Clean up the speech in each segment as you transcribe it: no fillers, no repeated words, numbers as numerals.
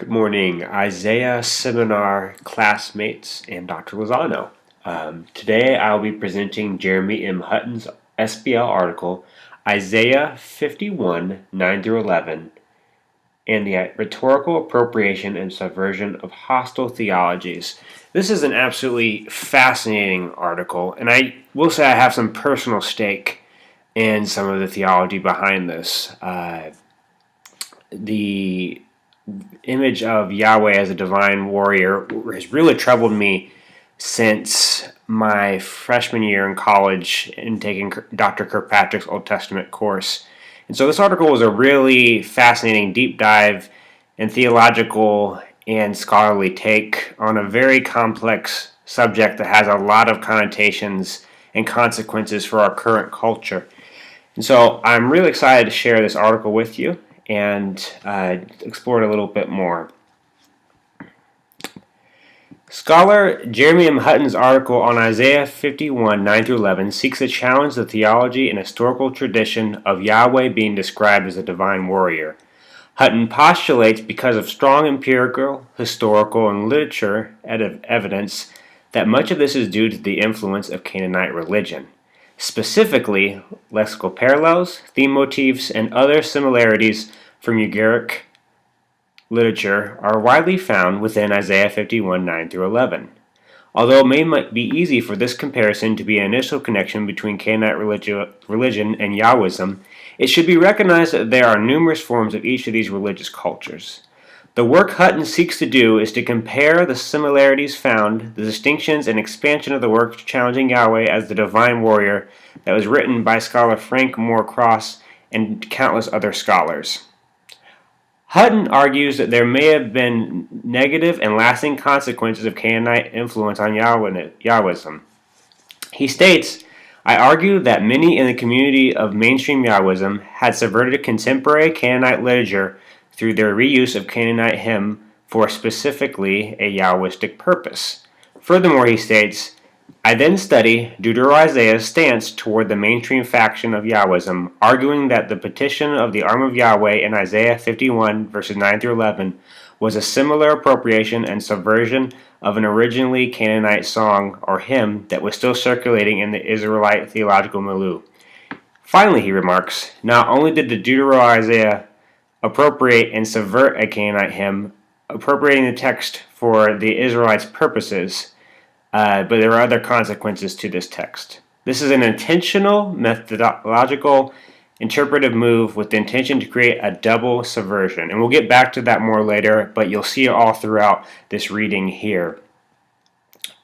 Good morning, Isaiah Seminar classmates and Dr. Lozano. Today I'll be presenting Jeremy M. Hutton's SBL article, Isaiah 51, 9 through 11, and the rhetorical appropriation and subversion of hostile theologies. This is an absolutely fascinating article, and I will say I have some personal stake in some of the theology behind this. The image of Yahweh as a divine warrior has really troubled me since my freshman year in college in taking Dr. Kirkpatrick's Old Testament course. And so this article was a really fascinating deep dive and theological and scholarly take on a very complex subject that has a lot of connotations and consequences for our current culture. And so I'm really excited to share this article with you and explore it a little bit more. Scholar Jeremy M. Hutton's article on Isaiah 51, 9 through 11 seeks to challenge the theology and historical tradition of Yahweh being described as a divine warrior. Hutton postulates, because of strong empirical, historical, and literature evidence, that much of this is due to the influence of Canaanite religion. Specifically, lexical parallels, theme motifs, and other similarities from Ugaritic literature are widely found within Isaiah 51, 9 through 11. Although it may be easy for this comparison to be an initial connection between Canaanite religion and Yahwism, it should be recognized that there are numerous forms of each of these religious cultures. The work Hutton seeks to do is to compare the similarities found, the distinctions and expansion of the work challenging Yahweh as the divine warrior that was written by scholar Frank Moore Cross and countless other scholars. Hutton argues that there may have been negative and lasting consequences of Canaanite influence on Yahwism. He states, "I argue that many in the community of mainstream Yahwism had subverted contemporary Canaanite literature through their reuse of Canaanite hymn for specifically a Yahwistic purpose." Furthermore, he states, "I then study Deutero-Isaiah's stance toward the mainstream faction of Yahwism, arguing that the petition of the arm of Yahweh in Isaiah 51, verses 9 through 11, was a similar appropriation and subversion of an originally Canaanite song or hymn that was still circulating in the Israelite theological milieu." Finally, he remarks, "Not only did the Deutero-Isaiah appropriate and subvert a Canaanite hymn, appropriating the text for the Israelites' purposes, but there are other consequences to this text. This is an intentional, methodological, interpretive move with the intention to create a double subversion." And we'll get back to that more later, but you'll see it all throughout this reading here.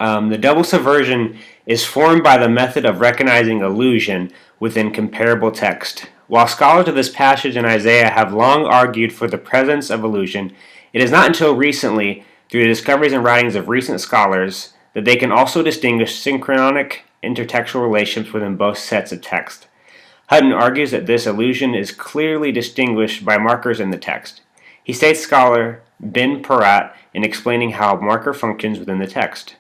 The double subversion is formed by the method of recognizing allusion within comparable text. While scholars of this passage in Isaiah have long argued for the presence of allusion, it is not until recently, through the discoveries and writings of recent scholars, that they can also distinguish synchronic intertextual relationships within both sets of text. Hutton argues that this allusion is clearly distinguished by markers in the text. He states scholar Ben Peratt in explaining how a marker functions within the text.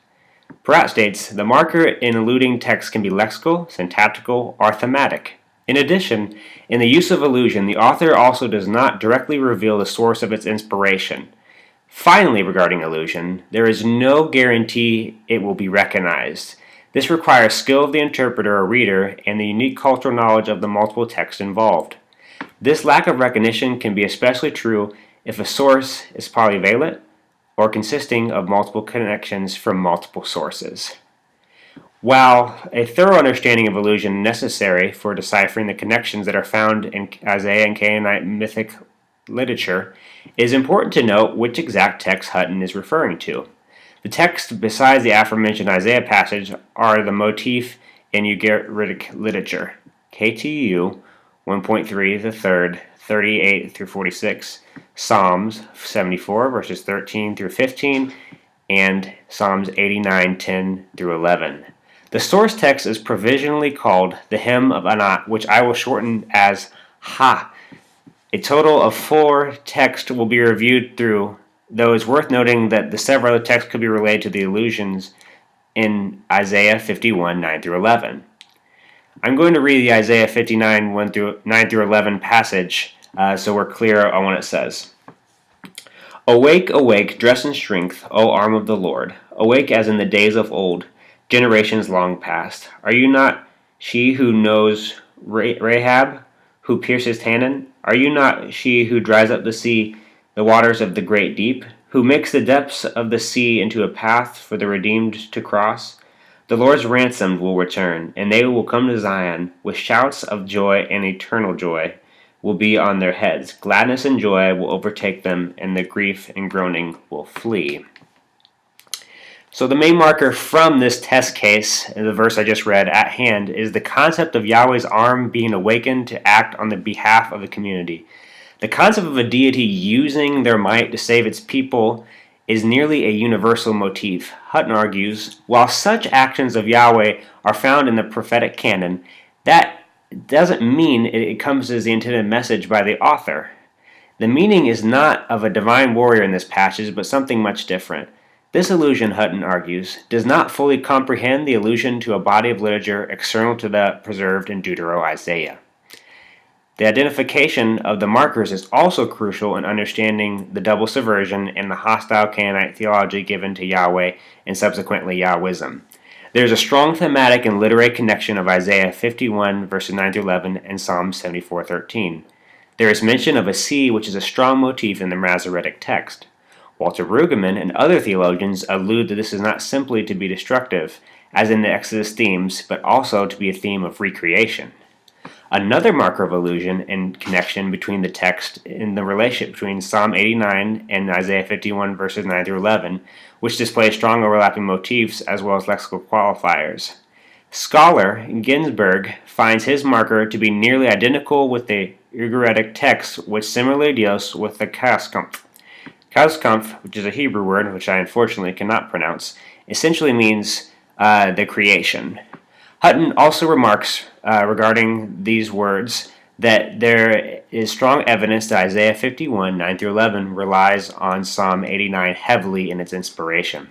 Peratt states, "The marker in alluding text can be lexical, syntactical, or thematic. In addition, in the use of allusion, the author also does not directly reveal the source of its inspiration. Finally, regarding allusion, there is no guarantee it will be recognized. This requires skill of the interpreter or reader and the unique cultural knowledge of the multiple texts involved. This lack of recognition can be especially true if a source is polyvalent or consisting of multiple connections from multiple sources." While a thorough understanding of allusion is necessary for deciphering the connections that are found in Isaiah and Canaanite mythic literature, it is important to note which exact text Hutton is referring to. The texts besides the aforementioned Isaiah passage are the motif in Ugaritic literature, KTU 1.3, the third, 38 through 46, Psalms 74, verses 13 through 15, and Psalms 89, 10 through 11. The source text is provisionally called the Hymn of Anat, which I will shorten as Ha. A total of 4 texts will be reviewed through, though it's worth noting that the several other texts could be related to the allusions in Isaiah 51, 9 through 11. I'm going to read the Isaiah 59, 9 through 11 passage so we're clear on what it says. Awake, awake, dress in strength, O arm of the Lord. Awake as in the days of old, generations long past. Are you not she who knows Rahab, who pierces Hannon? Are you not she who dries up the sea, the waters of the great deep, who makes the depths of the sea into a path for the redeemed to cross? The Lord's ransomed will return, and they will come to Zion with shouts of joy, and eternal joy will be on their heads. Gladness and joy will overtake them, and the grief and groaning will flee. So the main marker from this test case, in the verse I just read at hand, is the concept of Yahweh's arm being awakened to act on the behalf of the community. The concept of a deity using their might to save its people is nearly a universal motif. Hutton argues, while such actions of Yahweh are found in the prophetic canon, that doesn't mean it comes as the intended message by the author. The meaning is not of a divine warrior in this passage, but something much different. This allusion, Hutton argues, does not fully comprehend the allusion to a body of literature external to that preserved in Deutero-Isaiah. The identification of the markers is also crucial in understanding the double subversion and the hostile Canaanite theology given to Yahweh and subsequently Yahwism. There is a strong thematic and literary connection of Isaiah 51 verses 9 through 11 and Psalm 74:13. There is mention of a sea, which is a strong motif in the Masoretic text. Walter Brueggemann and other theologians allude that this is not simply to be destructive, as in the Exodus themes, but also to be a theme of recreation. Another marker of allusion and connection between the text in the relationship between Psalm 89 and Isaiah 51 verses 9 through 11, which displays strong overlapping motifs as well as lexical qualifiers. Scholar Ginsberg finds his marker to be nearly identical with the Ugaritic text, which similarly deals with the Kaskampf. Kaskampf, which is a Hebrew word which I unfortunately cannot pronounce, essentially means the creation. Hutton also remarks regarding these words that there is strong evidence that Isaiah 51, 9 through 11 relies on Psalm 89 heavily in its inspiration.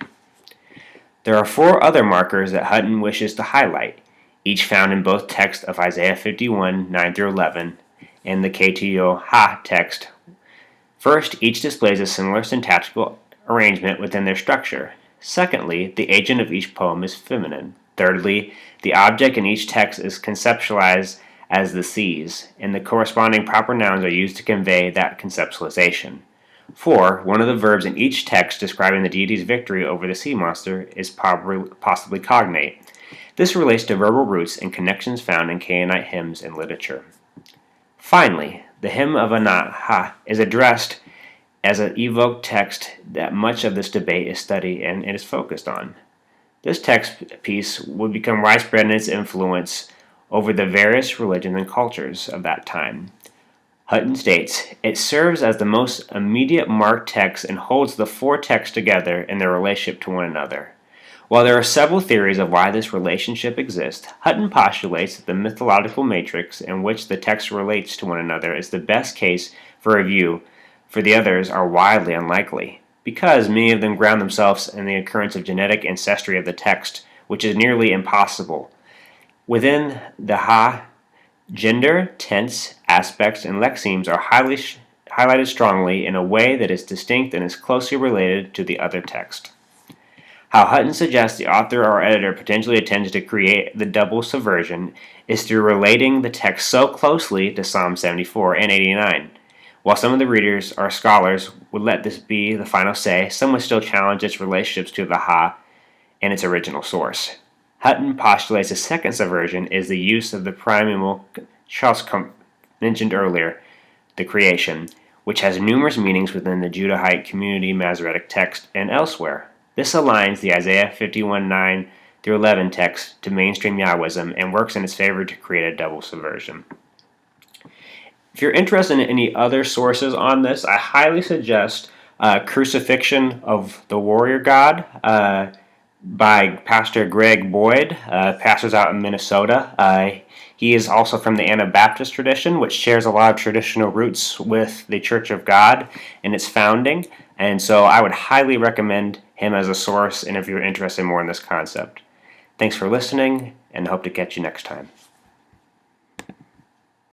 There are four other markers that Hutton wishes to highlight, each found in both texts of Isaiah 51, 9 through 11, and the KTO Ha text. First, each displays a similar syntactical arrangement within their structure. Secondly, the agent of each poem is feminine. Thirdly, the object in each text is conceptualized as the seas, and the corresponding proper nouns are used to convey that conceptualization. 4. One of the verbs in each text describing the deity's victory over the sea monster is possibly cognate. This relates to verbal roots and connections found in Canaanite hymns and literature. Finally, the hymn of Anah is addressed as an evoked text that much of this debate is studied and is focused on. This text piece would become widespread in its influence over the various religions and cultures of that time. Hutton states, it serves as the most immediate marked text and holds the four texts together in their relationship to one another. While there are several theories of why this relationship exists, Hutton postulates that the mythological matrix in which the text relates to one another is the best case for review, for the others are wildly unlikely, because many of them ground themselves in the occurrence of genetic ancestry of the text, which is nearly impossible. Within the Ha, gender, tense, aspects, and lexemes are highlighted strongly in a way that is distinct and is closely related to the other text. How Hutton suggests the author or editor potentially intends to create the double subversion is through relating the text so closely to Psalm 74 and 89. While some of the readers or scholars would let this be the final say, some would still challenge its relationships to the Ha and its original source. Hutton postulates a second subversion is the use of the primeval Kaskampf mentioned earlier, the creation, which has numerous meanings within the Judahite community Masoretic text and elsewhere. This aligns the Isaiah 51, 9 through 11 text to mainstream Yahwism and works in its favor to create a double subversion. If you're interested in any other sources on this, I highly suggest Crucifixion of the Warrior God by Pastor Greg Boyd, pastors out in Minnesota. He is also from the Anabaptist tradition, which shares a lot of traditional roots with the Church of God and its founding. And so I would highly recommend him as a source, and if you're interested more in this concept. Thanks for listening, and hope to catch you next time.